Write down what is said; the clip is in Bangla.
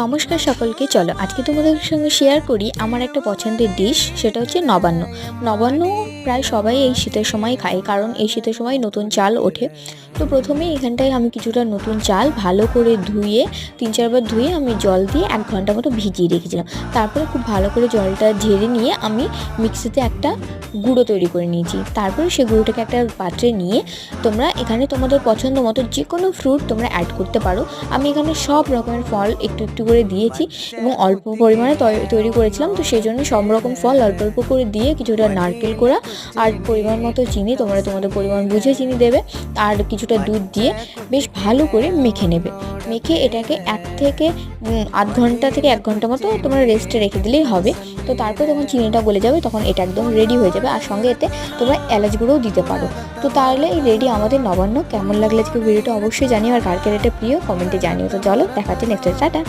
নমস্কার সকলকে। চলো আজকে তোমাদের সঙ্গে শেয়ার করি আমার একটা পছন্দের ডিশ, সেটা হচ্ছে নবান্ন। নবান্ন প্রায় সবাই এই শীতের সময় খায়, কারণ এই শীতের সময় নতুন চাল ওঠে। তো প্রথমেই এখানটায় আমি কিছুটা নতুন চাল ভালো করে ধুয়ে 3-4 বার ধুয়ে আমি জল দিয়ে 1 ঘন্টা মতো ভিজিয়ে রেখেছিলাম। তারপরে খুব ভালো করে জলটা ঝেড়ে নিয়ে আমি মিক্সিতে একটা গুঁড়ো তৈরি করে নিয়েছি। তারপরে সেই গুঁড়োটাকে একটা পাত্রে নিয়ে তোমরা এখানে তোমাদের পছন্দ মতো যে কোনো ফ্রুট তোমরা অ্যাড করতে পারো। আমি এখানে সব রকমের ফল একটু একটু করে দিয়েছি এবং অল্প পরিমাণে তৈরি করেছিলাম, তো সেই জন্য সব রকম ফল অল্প অল্প করে দিয়ে কিছুটা নারকেল কোড়া আর পরিমাণ মতো চিনি, তোমরা তোমাদের পরিমাণ বুঝে চিনি দেবে, আর কিছুটা দুধ দিয়ে বেশ ভালো করে মেখে নেবে। মেখে এটাকে 1 থেকে 1 ঘন্টা মতো তোমরা রেস্টে রেখে দিলেই হবে। তো তারপর যখন চিনিটা গলে যাবে তখন এটা একদম রেডি হয়ে যাবে, আর সঙ্গে এতে তোমরা এলাচ গুঁড়োও দিতে পারো। তো তাহলে এই রেডি আমাদের নবান্ন। কেমন লাগলে আজকে ভিডিওটা অবশ্যই জানিও, আর কার কার এটা প্রিয় কমেন্টে জানিও। তো চলো দেখাচ্ছি নেক্সট টাটা।